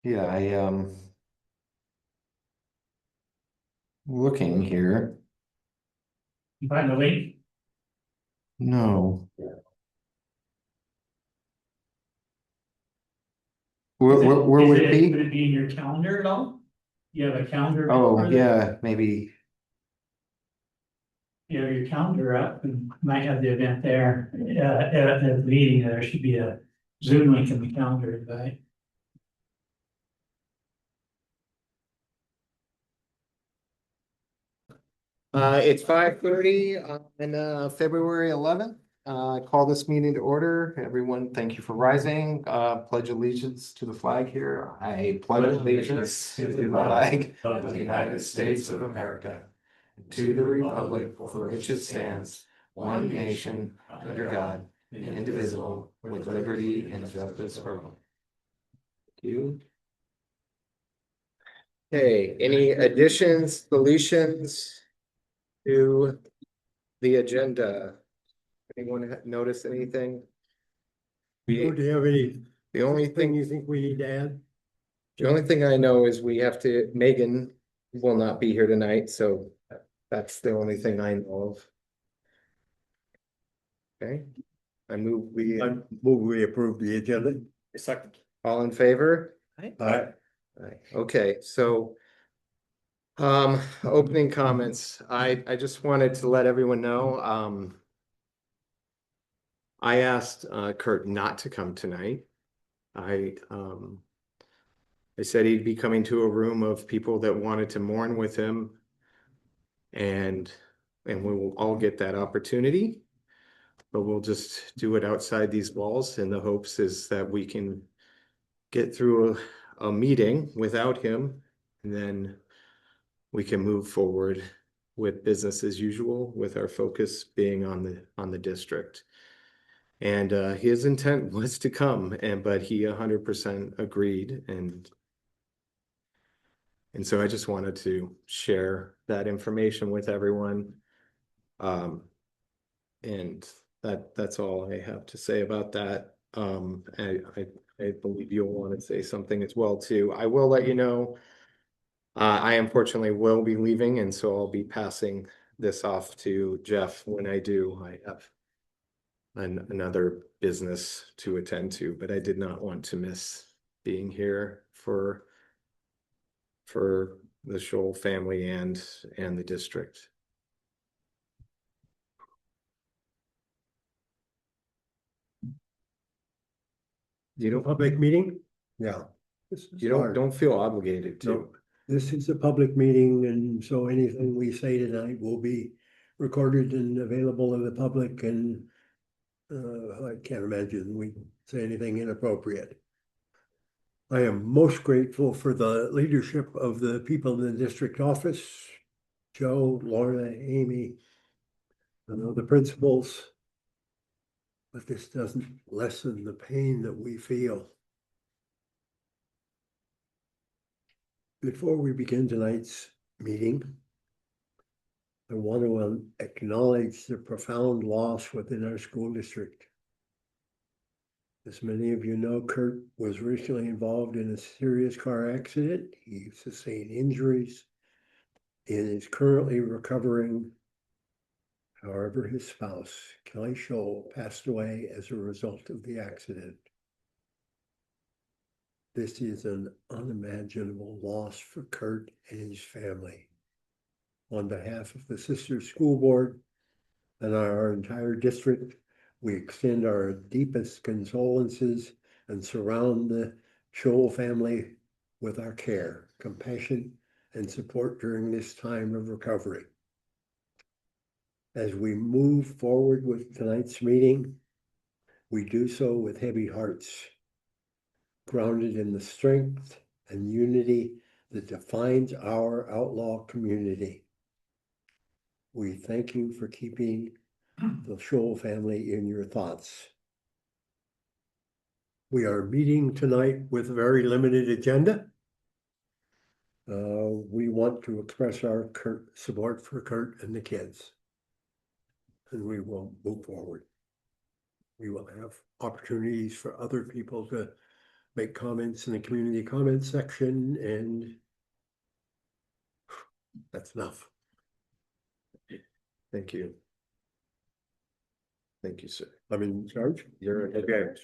Yeah, looking here. You find the link? No. Is Where would it would be? it be in your calendar at all? You have a calendar Oh, for the, yeah, maybe. you have your calendar up and might have the event there. At the meeting, there should be a Zoom link in the calendar invite. It's 5:30 on February 11th. Call this meeting to order. Everyone, thank you for rising. Pledge allegiance to the flag here. I pledge allegiance to the flag of the United States of America, to the republic for which it stands, one nation, under God, indivisible, with liberty and justice for all. Thank you. Okay, any additions, deletions to the agenda? Anyone notice anything? Do you have any The only thing thing, you think we need to add? the only thing I know is we have to, Megan will not be here tonight, so that's the only thing I know of. Okay, I move I move we approve the agenda. second. All in favor? Aye. Aye. Okay, so opening comments. I just wanted to let everyone know, I asked Kurt not to come tonight. I said he'd be coming to a room of people that wanted to mourn with him. And we will all get that opportunity. But we'll just do it outside these walls, and the hopes is that we can get through a meeting without him, and then we can move forward with business as usual, with our focus being on the district. And his intent was to come, but he 100% agreed, and so I just wanted to share that information with everyone. And that's all I have to say about that. I believe you'll want to say something as well too. I will let you know. I unfortunately will be leaving, and so I'll be passing this off to Jeff when I do. I have another business to attend to, but I did not want to miss being here for the Scholl family and the district. You don't Public meeting? Yeah. you don't feel obligated to. No, this is a public meeting, and so anything we say tonight will be recorded and available to the public, and I can't imagine we say anything inappropriate. I am most grateful for the leadership of the people in the district office, Joe, Lorna, Amy, the principals. But this doesn't lessen the pain that we feel. Before we begin tonight's meeting, I want to acknowledge the profound loss within our school district. As many of you know, Kurt was recently involved in a serious car accident. He sustained injuries and is currently recovering. However, his spouse, Kelly Scholl, passed away as a result of the accident. This is an unimaginable loss for Kurt and his family. On behalf of the Sister School Board and our entire district, we extend our deepest condolences and surround the Scholl family with our care, compassion, and support during this time of recovery. As we move forward with tonight's meeting, we do so with heavy hearts, grounded in the strength and unity that defines our outlaw community. We thank you for keeping the Scholl family in your thoughts. We are meeting tonight with a very limited agenda. We want to express our support for Kurt and the kids, and we will move forward. We will have opportunities for other people to make comments in the community comments section, and that's enough. Thank you. Thank you, sir. I'm in charge. You're Okay.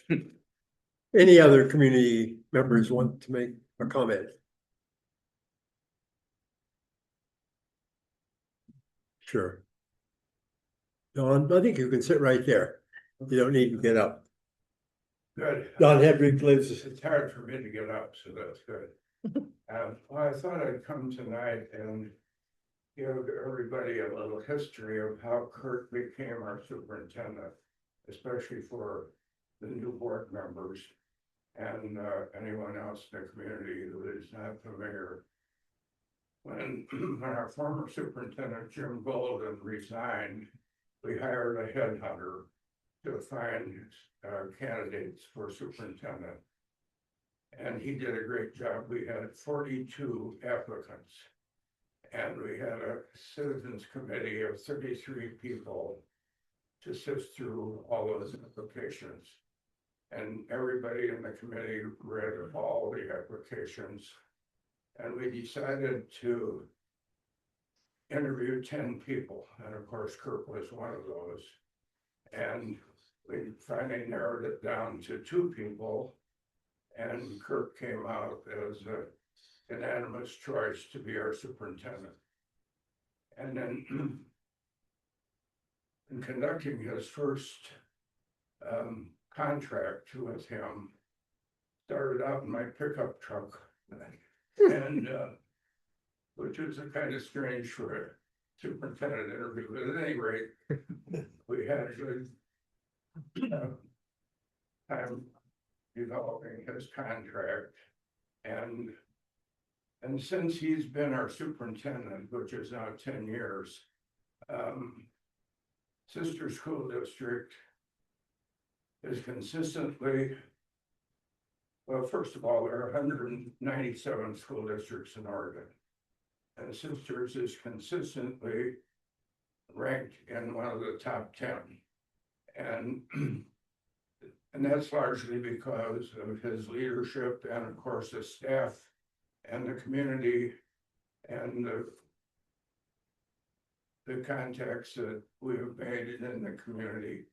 Any other community members want to make a comment? Sure. Don, I think you can sit right there. You don't need to get up. Good. Don Hedrick lives, It's hard for me to get up, so that's good. Well, I thought I'd come tonight and give everybody a little history of how Kurt became our superintendent, especially for the new board members and anyone else in the community who is not familiar. When our former superintendent, Jim Golden, resigned, we hired a headhunter to find candidates for superintendent. And he did a great job. We had 42 applicants. And we had a citizens committee of 33 people to sift through all those applications. And everybody in the committee read all the applications. And we decided to interview 10 people. And of course, Kurt was one of those. And we finally narrowed it down to 2 people. And Kurt came out as a unanimous choice to be our superintendent. And then in conducting his first contract with him, started out in my pickup truck, and which was a kind of strange for a superintendent interview, but at any rate, we had a good time developing his contract. And since he's been our superintendent, which is now 10 years, Sister School District is consistently, well, first of all, there are 197 school districts in Oregon. And Sisters is consistently ranked in one of the top 10. And that's largely because of his leadership and of course the staff and the community and the contacts that we have made in the community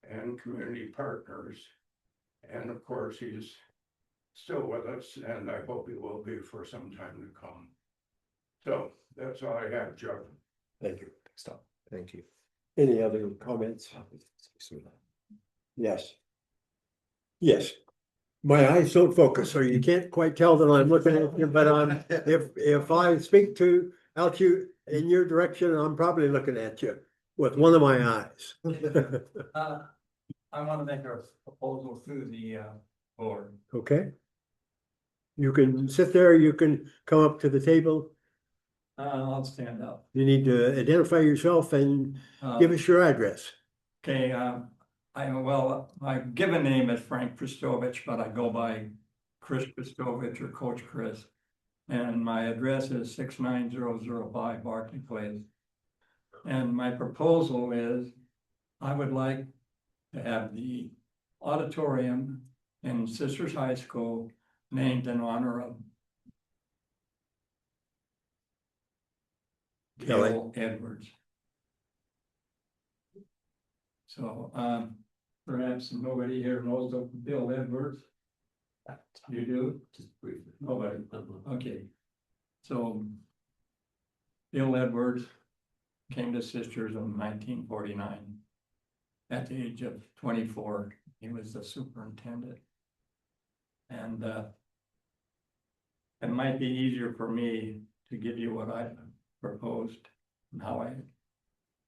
and community partners. And of course, he's still with us, and I hope he will be for some time to come. So that's all I have, Joe. thank you. Stop. Thank you. Any other comments? Yes. Yes. My eyes don't focus, so you can't quite tell that I'm looking at you, but if I speak out you in your direction, I'm probably looking at you with one of my eyes. I want to make a proposal through the board. Okay. You can sit there, you can come up to the table. I'll stand up. You need to identify yourself and give us your address. Okay, my given name is Frank Christovich, but I go by Chris Christovich or Coach Chris. And my address is 69005 Barclay Place. And my proposal is, I would like to have the auditorium in Sisters High School named in honor of Kelly. Bill Edwards. So, perhaps nobody here knows of Bill Edwards. You do? Just briefly. Nobody. Okay. So Bill Edwards came to Sisters in 1949. At the age of 24, he was the superintendent. And it might be easier for me to give you what I proposed and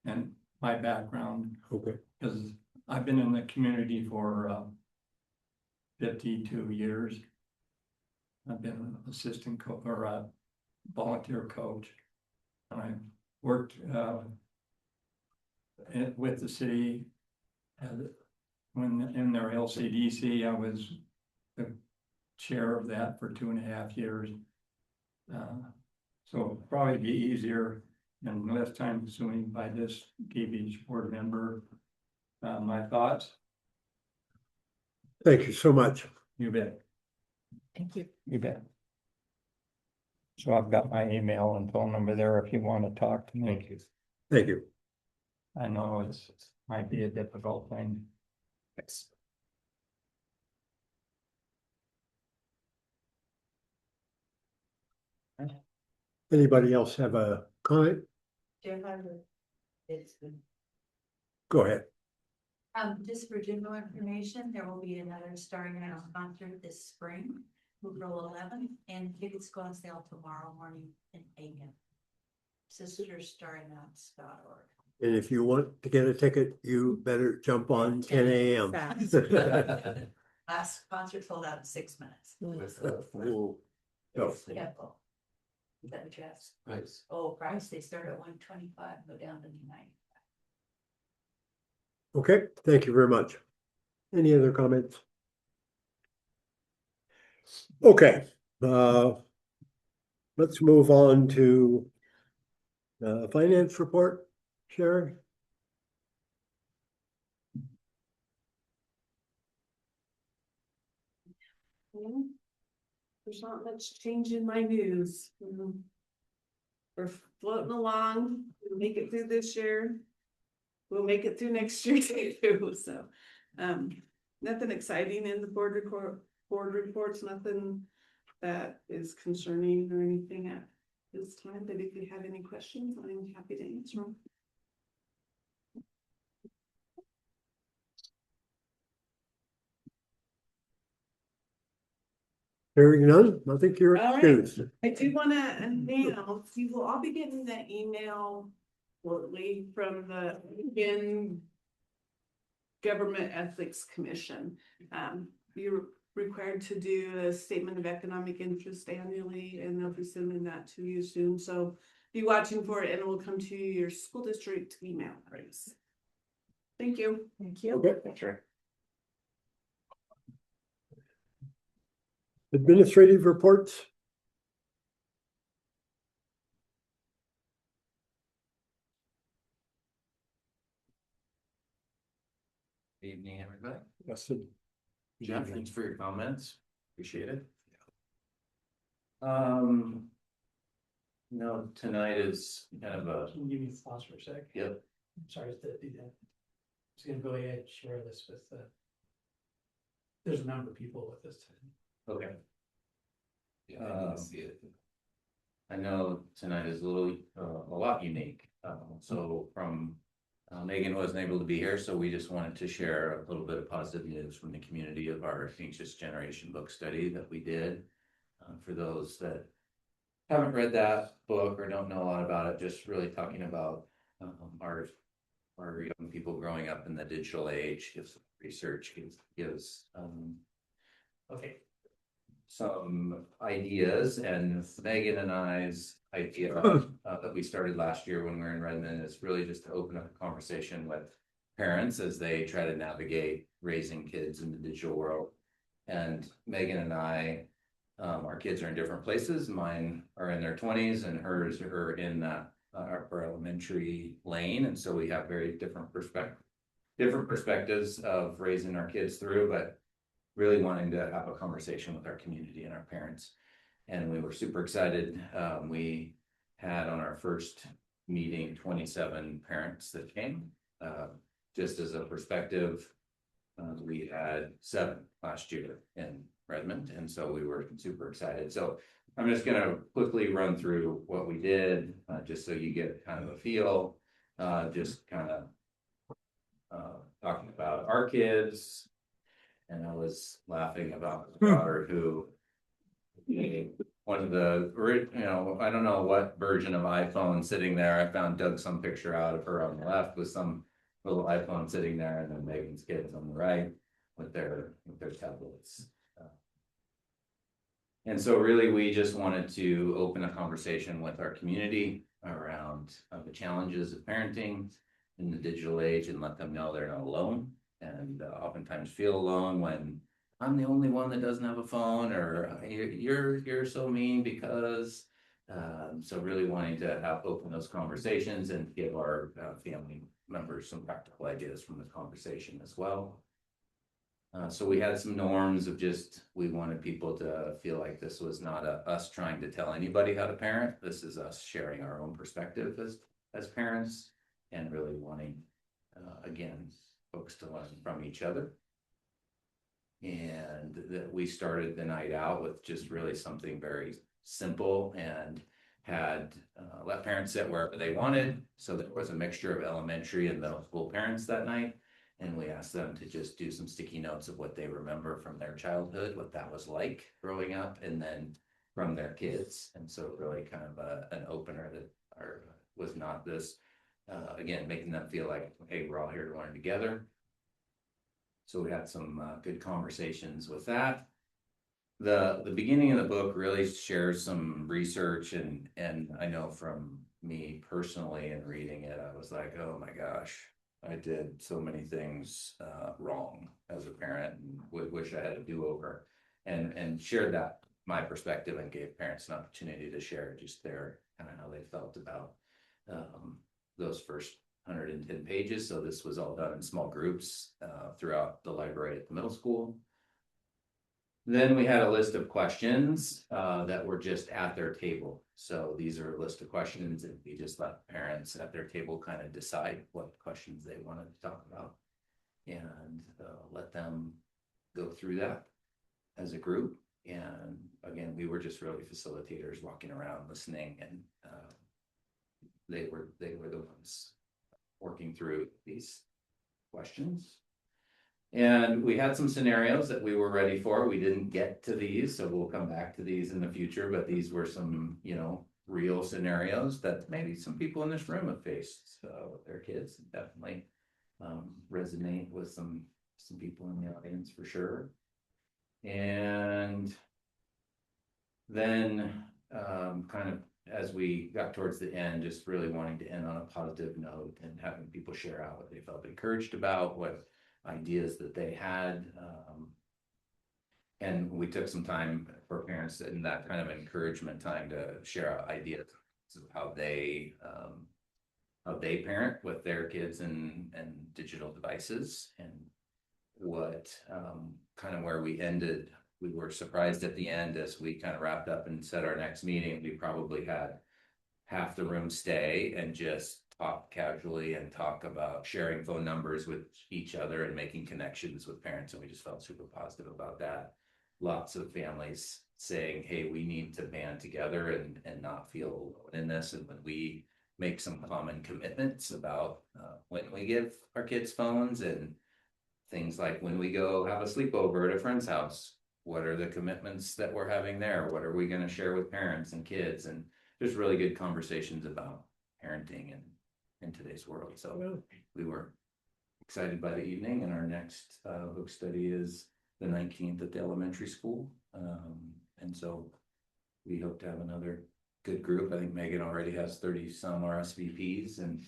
and my background. Okay. Because I've been in the community for 52 years. I've been an assistant coach or a volunteer coach. And I worked with the city when in their LCDC. I was the chair of that for 2.5 years. So it'll probably be easier and less time consuming by this give each board member my thoughts. Thank you so much. You bet. Thank you. You bet. So I've got my email and phone number there if you want to talk to me. Thank you. Thank you. I know it's, might be a difficult thing. Thanks. Anybody else have a comment? It's good. Go ahead. Just for general information, there will be another Starting Out concert this spring, April 11th, and tickets go on sale tomorrow morning in AM. Sisterstartingouts.org. And if you want to get a ticket, you better jump on 10 a.m. Last concert sold out in 6 minutes. Oh, Yeah, well, is that what you asked? Nice. Oh, price, they start at 125, go down to 90. okay, thank you very much. Any other comments? Okay, let's move on to finance report, Sherry. Well, there's not much change in my news. We're floating along, we'll make it through this year. We'll make it through next year too, so, nothing exciting in the board reports, nothing that is concerning or anything at this time, but if you have any questions, I'm happy to answer them. Hearing none, I think you're All right. excused. I do wanna announce, you will all be getting that email shortly from the Michigan Government Ethics Commission. You're required to do a statement of economic interest annually, and they'll be sending that to you soon, so be watching for it, and it will come to your school district email address. Thank you. Thank you. Okay. That's right. Administrative reports. Evening, everybody. Justin. Jeff, thanks for your comments. Appreciate it. No, tonight is kind of a, Can you give me thoughts for a sec? yep, I'm sorry to do that. I was gonna go ahead and share this with, there's a number of people with this. okay. I know tonight is a little, a lot unique. So from Megan wasn't able to be here, so we just wanted to share a little bit of positive news from the community of our Anxious Generation book study that we did. For those that haven't read that book or don't know a lot about it, just really talking about our young people growing up in the digital age. Gives research gives Okay. some ideas, and Megan and I's idea that we started last year when we were in Redmond is really just to open up a conversation with parents as they try to navigate raising kids in the digital world. And Megan and I, our kids are in different places. Mine are in their 20s and hers are in that upper elementary lane, and so we have very different perspectives of raising our kids through, but really wanting to have a conversation with our community and our parents. And we were super excited. We had on our first meeting 27 parents that came. Just as a perspective, we had 7 last year in Redmond, and so we were super excited. So I'm just gonna quickly run through what we did, just so you get kind of a feel, just kind of talking about our kids. And I was laughing about my daughter who, one of the, I don't know what version of iPhone sitting there. I dug some picture out of her on the left with some little iPhone sitting there, and then Megan's kids on the right with their tablets. And so really, we just wanted to open a conversation with our community around the challenges of parenting in the digital age and let them know they're not alone. And oftentimes feel alone when I'm the only one that doesn't have a phone, or you're so mean because. So really wanting to open those conversations and give our family members some practical ideas from the conversation as well. So we had some norms of just, we wanted people to feel like this was not us trying to tell anybody how to parent. This is us sharing our own perspective as parents and really wanting, again, folks to learn from each other. And that we started the night out with just really something very simple and had let parents sit wherever they wanted. So there was a mixture of elementary and middle school parents that night. And we asked them to just do some sticky notes of what they remember from their childhood, what that was like growing up, and then from their kids. And so really kind of an opener that was not this, again, making them feel like, hey, we're all here to learn together. So we had some good conversations with that. The beginning of the book really shares some research, and I know from me personally in reading it, I was like, oh my gosh, I did so many things wrong as a parent and wish I had a do-over, and shared that my perspective and gave parents an opportunity to share just their kind of how they felt about those first 110 pages. So this was all done in small groups throughout the library at the middle school. Then we had a list of questions that were just at their table. So these are a list of questions, and we just let parents at their table kind of decide what questions they wanted to talk about and let them go through that as a group. And again, we were just really facilitators walking around listening, and they were the ones working through these questions. And we had some scenarios that we were ready for. We didn't get to these, so we'll come back to these in the future, but these were some, real scenarios that maybe some people in this room have faced with their kids. Definitely resonate with some people in the audience for sure. And then kind of as we got towards the end, just really wanting to end on a positive note and having people share out what they felt encouraged about, what ideas that they had. And we took some time for parents in that kind of encouragement time to share out ideas of how they parent with their kids and digital devices. And what kind of where we ended, we were surprised at the end as we kind of wrapped up and set our next meeting. We probably had half the room stay and just talk casually and talk about sharing phone numbers with each other and making connections with parents. And we just felt super positive about that. Lots of families saying, hey, we need to band together and not feel alone in this. And when we make some common commitments about when we give our kids phones, and things like when we go have a sleepover at a friend's house, what are the commitments that we're having there? What are we going to share with parents and kids? And just really good conversations about parenting and in today's world. So we were excited by the evening, and our next book study is the 19th at the elementary school. And so we hope to have another good group. I think Megan already has 30 some RSVPs, and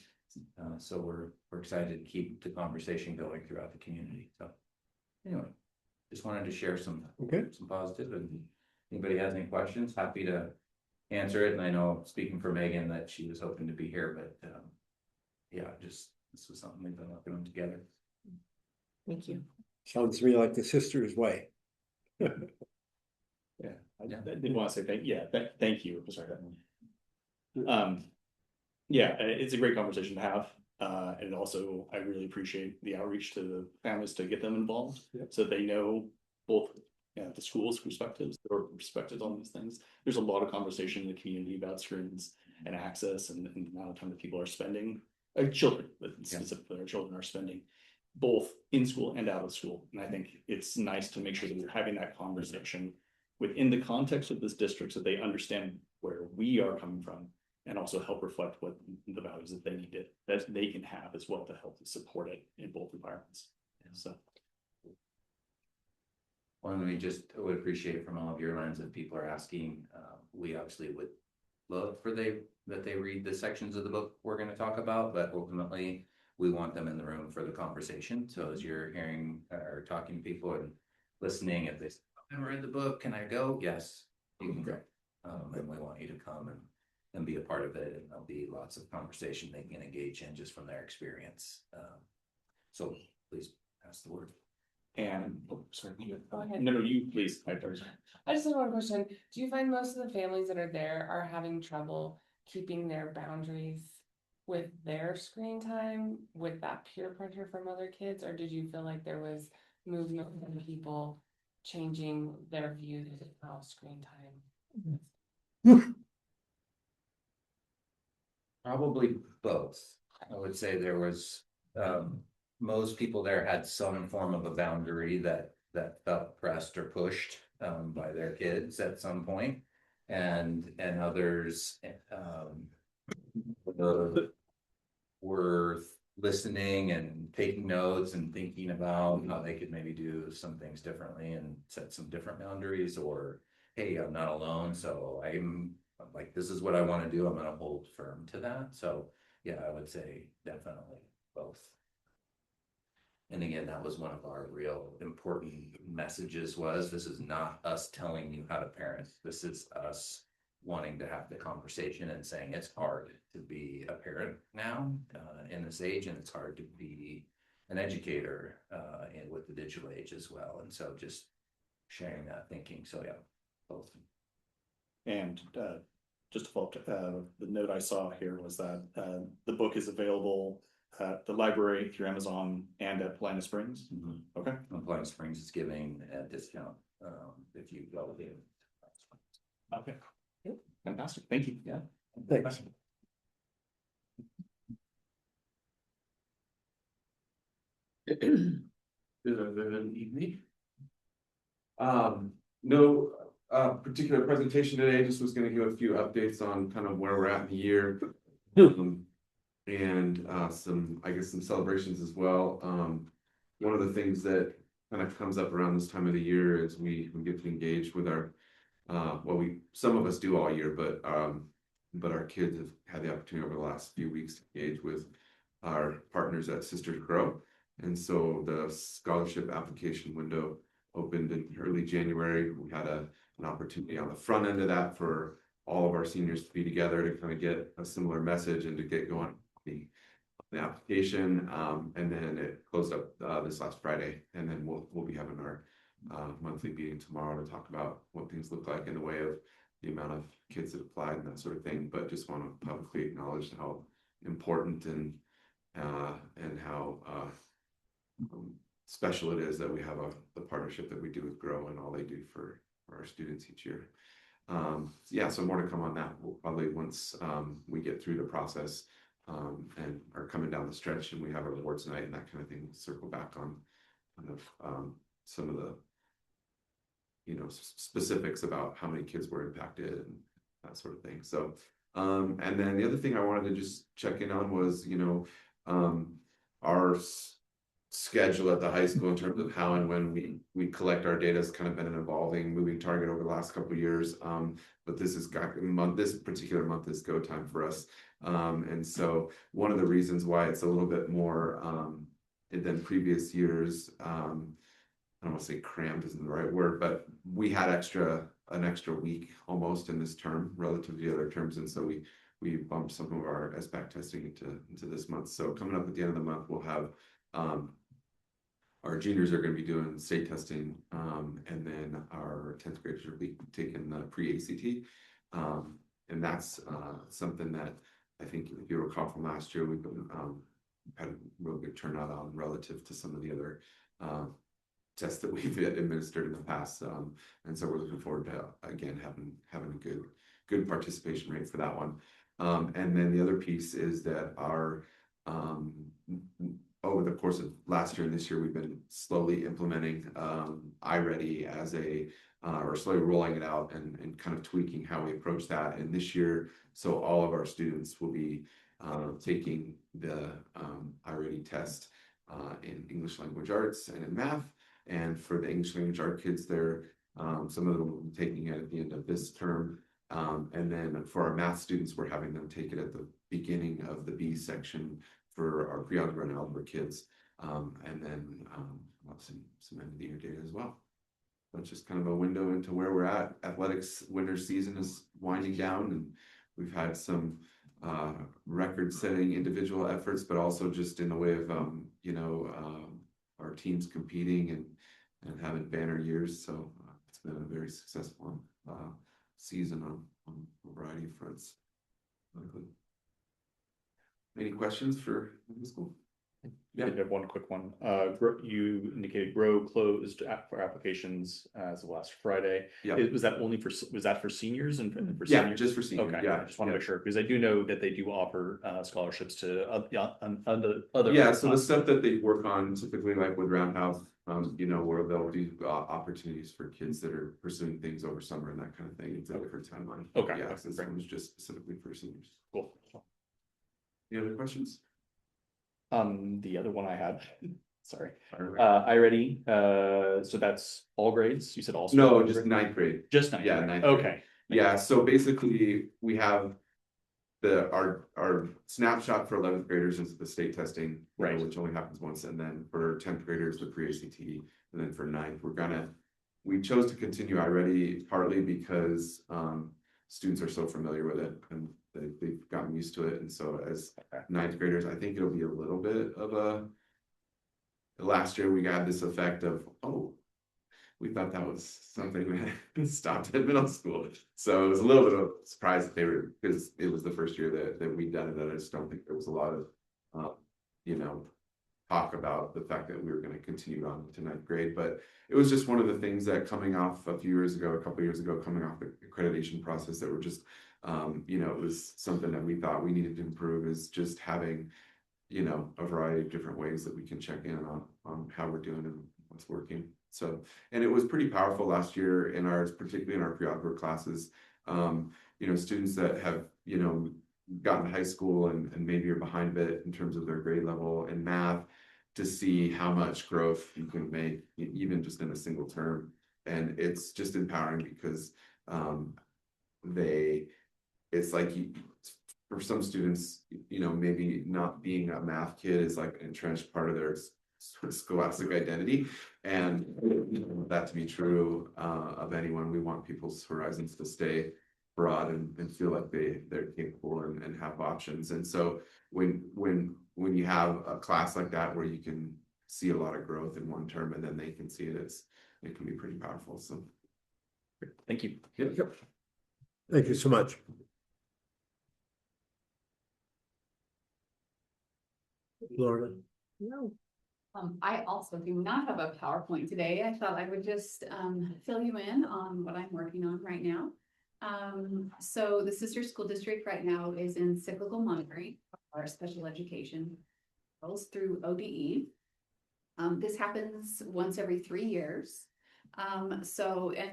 so we're excited to keep the conversation going throughout the community. So anyway, just wanted to share some positive, and anybody has any questions, happy to answer it. And I know, speaking for Megan, that she was hoping to be here, but yeah, just this was something we've been working on together. Thank you. Sounds to me like the sister's way. I did want to say thank you. Sorry. It's a great conversation to have. And also I really appreciate the outreach to the families to get them involved, so they know both the school's perspectives or perspectives on these things. There's a lot of conversation in the community about screens and access and the amount of time that people are spending, children, but specifically our children are spending both in school and out of school. And I think it's nice to make sure that we're having that conversation within the context of this district, so they understand where we are coming from, and also help reflect what the values that they need that they can have as well to help to support it in both environments. So one we just would appreciate from all of your lines, if people are asking, we obviously would love for that they read the sections of the book we're going to talk about, but ultimately we want them in the room for the conversation. So as you're hearing or talking to people and listening, if they say, I've never read the book, can I go? Yes, you can go. And we want you to come and be a part of it. And there'll be lots of conversation they can engage in just from their experience. So please pass the word. And, oh, sorry. Go ahead. No, you, please. I just have one question. Do you find most of the families that are there are having trouble keeping their boundaries with their screen time with that peer pressure from other kids? Or did you feel like there was movement from people changing their views of how screen time? Probably both. I would say there was, most people there had some form of a boundary that felt pressed or pushed by their kids at some point. And others were listening and taking notes and thinking about how they could maybe do some things differently and set some different boundaries, or hey, I'm not alone, so I'm like, this is what I want to do, I'm going to hold firm to that. So yeah, I would say definitely both. And again, that was one of our real important messages, was this is not us telling you how to parent, this is us wanting to have the conversation and saying it's hard to be a parent now in this age, and it's hard to be an educator and with the digital age as well. And so just sharing that thinking. So yeah, both. And just to follow up, the note I saw here was that the book is available at the library, through Amazon, and at Paulina Springs. Mm-hmm. Okay. And Paulina Springs is giving a discount if you go there. Okay. Fantastic. Thank you. Yeah. Thanks. Good evening. No particular presentation today, just was gonna give a few updates on kind of where we're at in the year. And some, I guess, some celebrations as well. One of the things that kind of comes up around this time of the year is we get to engage with our well, some of us do all year, but our kids have had the opportunity over the last few weeks to engage with our partners at Sisters Grow. And so the scholarship application window opened in early January. We had an opportunity on the front end of that for all of our seniors to be together to kind of get a similar message and to get going the application. And then it closed up this last Friday, and then we'll be having our monthly meeting tomorrow to talk about what things look like in the way of the amount of kids that applied and that sort of thing. But just want to publicly acknowledge how important and how special it is that we have the partnership that we do with Grow and all they do for our students each year. Yeah, so more to come on that. We'll probably, once we get through the process and are coming down the stretch and we have our awards night and that kind of thing, we'll circle back on kind of some of the specifics about how many kids were impacted and that sort of thing. So and then the other thing I wanted to just check in on was our schedule at the high school in terms of how and when we collect our data has kind of been an evolving moving target over the last couple of years. But this particular month is go time for us. And so one of the reasons why it's a little bit more than previous years, I don't want to say crammed isn't the right word, but we had an extra week almost in this term relative to the other terms. And so we bumped some of our SBAC testing into this month. So coming up at the end of the month, we'll have our juniors are going to be doing state testing, and then our 10th graders will be taking the pre-ACT. And that's something that I think, if you recall from last year, we've been had a real good turnout on relative to some of the other tests that we've administered in the past. And so we're looking forward to, again, having a good participation rate for that one. And then the other piece is that our over the course of last year and this year, we've been slowly implementing iReady as or slowly rolling it out and kind of tweaking how we approach that. And this year, so all of our students will be taking the iReady test in English language arts and in math. And for the English language art kids, some of them will be taking it at the end of this term. And then for our math students, we're having them take it at the beginning of the B section for our pre-algebra and algebra kids. And then we'll have some end of the year data as well. That's just kind of a window into where we're at. Athletics winter season is winding down, and we've had some our teams competing and having banner years. So it's been a very successful season on a variety of fronts. Any questions for the school? Yeah, I have one quick one. You indicated Grow closed for applications as of last Friday. Yeah. Was that only for, was that for seniors and for Yeah, seniors? just for seniors. Okay, Yeah, I just want to yeah. make sure, because I do know that they do offer scholarships to other. Yeah, so the stuff that they work on typically like with Roundhouse, you know, where they'll do opportunities for kids that are pursuing things over summer and that kind of thing. It's a different timeline. Okay, Yeah, okay, so this great. one was just specifically for seniors. Cool. Any other questions? The other one I had, sorry, Fire away. iReady, so that's all grades, you said all? No, schools? just ninth grade. Just ninth? Yeah, grade. ninth grade. Okay. Yeah, so basically we have our snapshot for 11th graders is the state testing, you know, Right. which only happens once, and then for 10th graders the pre-ACT, and then for 9th we chose to continue iReady partly because students are so familiar with it and they've gotten used to it, and so as 9th graders, I think it'll be a little bit of a. Last year we got this effect of, oh, we thought that was something we had stopped at middle school. So it was a little bit of a surprise that they were, because it was the first year that we'd done it. And I just don't think there was a lot of, you know, talk about the fact that we were going to continue on to 9th grade. But it was just one of the things that coming off a few years ago, a couple of years ago, coming off the accreditation process that were just, you know, it was something that we thought we needed to improve, is just having, you know, a variety of different ways that we can check in on how we're doing and what's working. So, and it was pretty powerful last year in ours, particularly in our pre-algebra classes. You know, students that have, you know, gotten high school and maybe are behind a bit in terms of their grade level in math, to see how much growth you can make even just in a single term. And it's just empowering because it's like for some students, you know, maybe not being a math kid is like an entrenched part of their sort of scholastic identity, and that to be true of anyone. We want people's horizons to stay broad and feel like they're capable and have options. And so when you have a class like that where you can see a lot of growth in one term and then they can see it, it can be pretty powerful. So Thank you. yep. Thank you so much. Laura. No. I also do not have a PowerPoint today. I thought I would just fill you in on what I'm working on right now. So the sister school district right now is in cyclical monitoring, our special education goes through ODE. This happens once every 3 years. And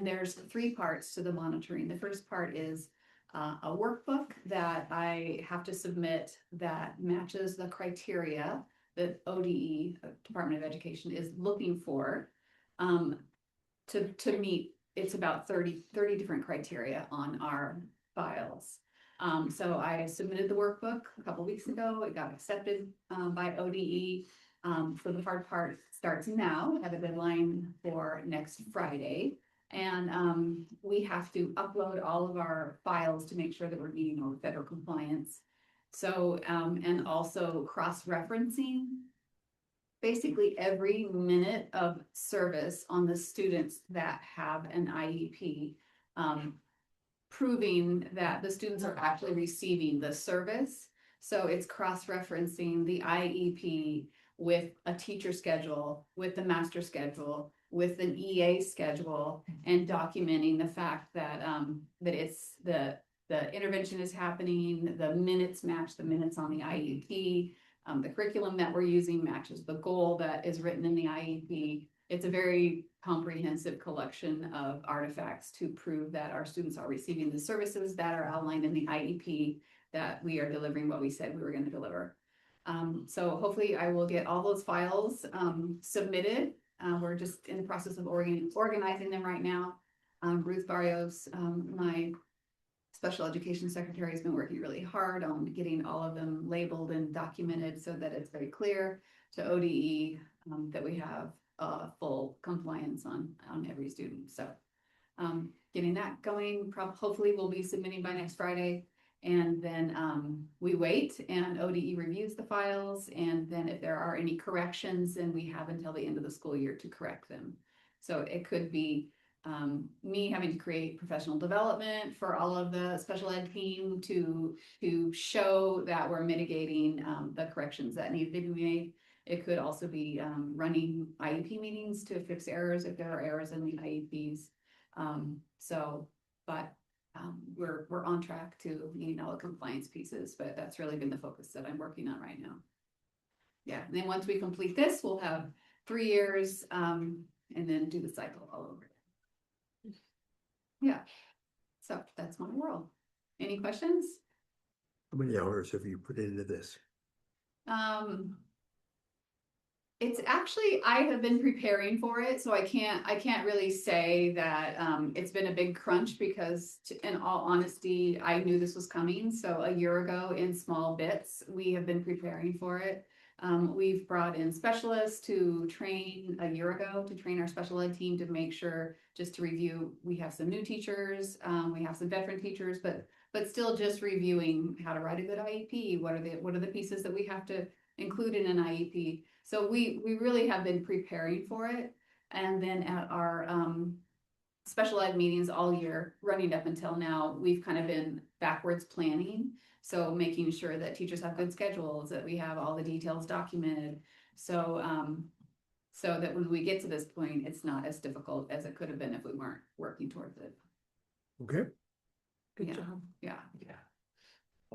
there's 3 parts to the monitoring. The first part is a workbook that I have to submit that matches the criteria that ODE, Department of Education, is looking for to meet. It's about 30 different criteria on our files. So I submitted the workbook a couple weeks ago. It got accepted by ODE. So the hard part starts now. I have a deadline for next Friday. And we have to upload all of our files to make sure that we're meeting all the federal compliance. So, and also cross-referencing basically every minute of service on the students that have an IEP, proving that the students are actually receiving the service. So it's cross-referencing the IEP with a teacher schedule, with the master schedule, with an EA schedule, and documenting the fact that that it's the intervention is happening, the minutes match the minutes on the IEP, the curriculum that we're using matches the goal that is written in the IEP. It's a very comprehensive collection of artifacts to prove that our students are receiving the services that are outlined in the IEP, that we are delivering what we said we were going to deliver. So hopefully I will get all those files submitted. We're just in the process of organizing them right now. Ruth Barrios, my special education secretary, has been working really hard on getting all of them labeled and documented so that it's very clear to ODE that we have full compliance on every student. So getting that going, hopefully we'll be submitting by next Friday. And then we wait and ODE reviews the files. And then if there are any corrections, then we have until the end of the school year to correct them. So it could be me having to create professional development for all of the special ed team to show that we're mitigating the corrections that need to be made. It could also be running IEP meetings to fix errors if there are errors in the IEPs. We're on track to meeting all the compliance pieces, but that's really been the focus that I'm working on right now. Yeah, and then once we complete this, we'll have 3 years and then do the cycle all over. Yeah, so that's my world. Any questions? How many hours have you put into this? It's actually, I have been preparing for it, so I can't really say that it's been a big crunch because in all honesty, I knew this was coming. So a year ago in small bits, we have been preparing for it. We've brought in specialists to train a year ago to train our special ed team to make sure, just to review, we have some new teachers, we have some veteran teachers, but still just reviewing how to write a good IEP. What are the pieces that we have to include in an IEP? So we really have been preparing for it. And then at our special ed meetings all year, running up until now, we've kind of been backwards planning. So making sure that teachers have good schedules, that we have all the details documented. So that when we get to this point, it's not as difficult as it could have been if we weren't working towards it. Okay, Good job. Yeah.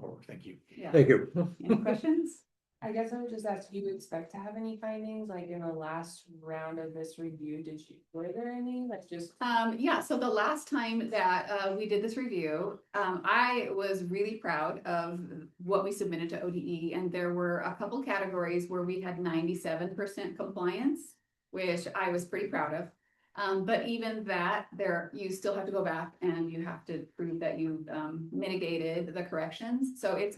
Oh, thank you. Yeah. thank you. Any questions? I guess I would just ask, do you expect to have any findings, like in the last round of this review, were there any, like just? Yeah, so the last time that we did this review, I was really proud of what we submitted to ODE, and there were a couple categories where we had 97% compliance, which I was pretty proud of. But even that, you still have to go back and you have to prove that you mitigated the corrections. So it's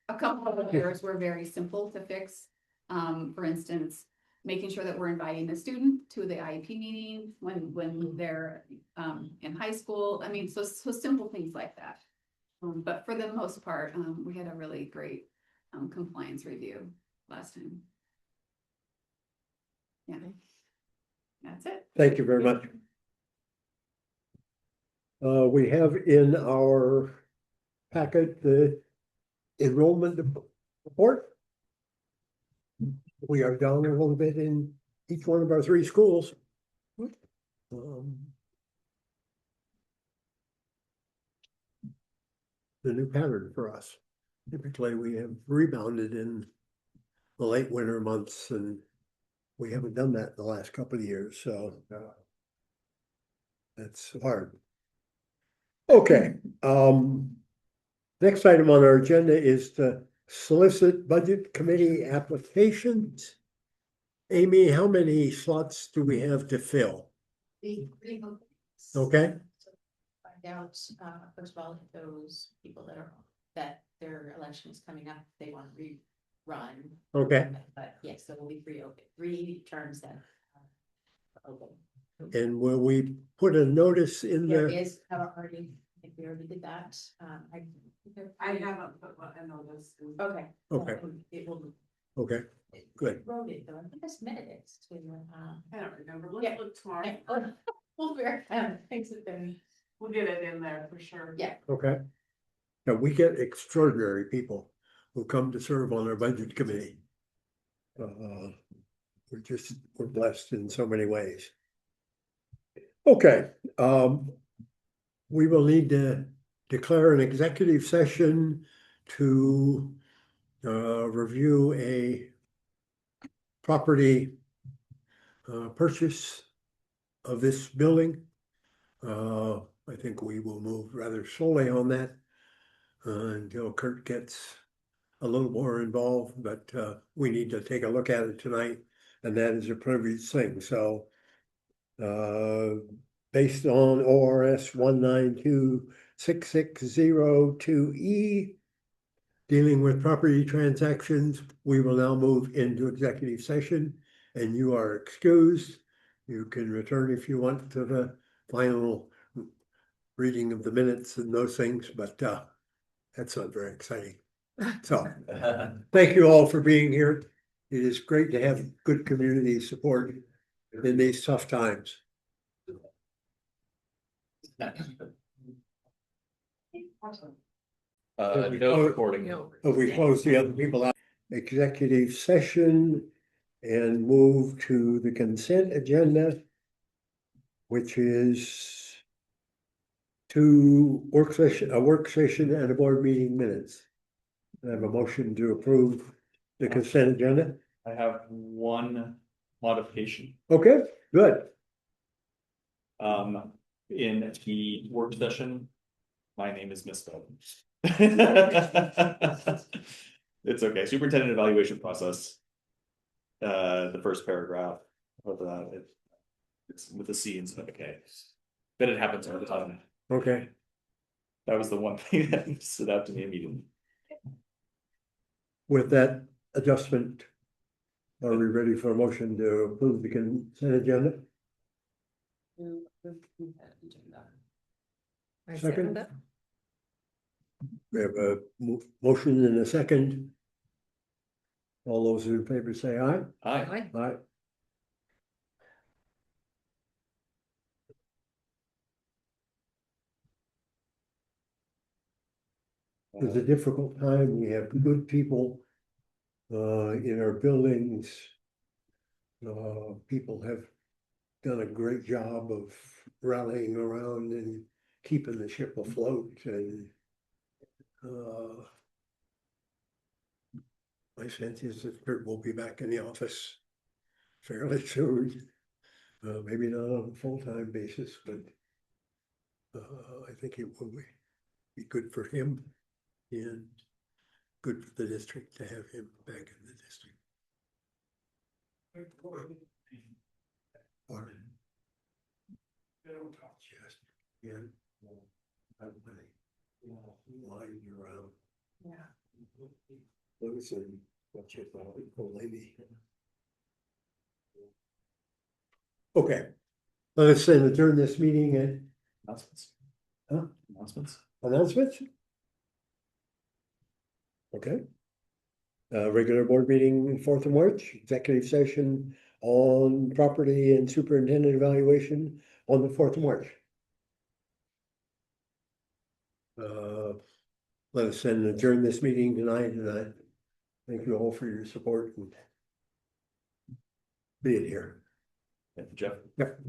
a couple of the errors were very simple to fix. For instance, making sure that we're inviting the student to the IEP meeting when they're in high school. I mean, so simple things like that. But for the most part, we had a really great compliance review last time. Yeah, that's it. Thank you very much. We have in our packet the enrollment report. We are down a little bit in each one of our 3 schools. The new pattern for us. Typically, we have rebounded in the late winter months, and we haven't done that in the last couple of years, so that's hard. Okay, next item on our agenda is to solicit budget committee applications. Amy, how many slots do we have to fill? Okay. Find out, first of all, if those people that their election is coming up, they want to rerun. Okay. But yes, there will be 3 terms that are open. And will we put a notice in There the? is, already, I think we already did that. I haven't put one in on this. Okay. Okay. It will. Okay, good. Wrote it though, I think I submitted it to, I don't remember. Yeah. Let's look tomorrow. we'll thanks it then. We'll get it in there for sure. Yeah. Okay. Now, we get extraordinary people who come to serve on our budget committee. We're blessed in so many ways. Okay, we will need to declare an executive session to review a property purchase of this building. I think we will move rather slowly on that until Kurt gets a little more involved, but we need to take a look at it tonight, and that is a privileged thing. So based on ORS 1926602E, dealing with property transactions, we will now move into executive session, and you are excused. You can return if you want to the final reading of the minutes and those things, but That's not very exciting. So, thank you all for being here. It is great to have good community support in these tough times. No recording. If we close the other people out, executive session and move to the consent agenda, which is a work session and a board meeting minutes. I have a motion to approve the consent agenda. I have one modification. Okay, good. In the work session, my name is misspelled. It's okay, superintendent evaluation process. The first paragraph of it's with a C instead of a K. But it happens all the time. Okay, That was the one thing that stood out to me immediately. with that adjustment, are we ready for a motion to approve the consent agenda? Second. We have a motion and a second. All those in favor say aye. Aye. Aye. It's a difficult time. We have good people in our buildings. People have done a great job of rallying around and keeping the ship afloat, and my sense is that Kurt will be back in the office fairly soon. Maybe not on a full-time basis, but I think it will be good for him and good for the district to have him back in the district. Or just, yeah, I'm lying around. Yeah. Losing what you thought, oh, lady. Okay, let's then adjourn this meeting at Announcements. Huh? Announcements. announcements. Okay. Regular board meeting, 4th of March, executive session on property and superintendent evaluation on the 4th of March. Let us then adjourn this meeting tonight, and I thank you all for your support and being here. Yeah, Jeff. Yep.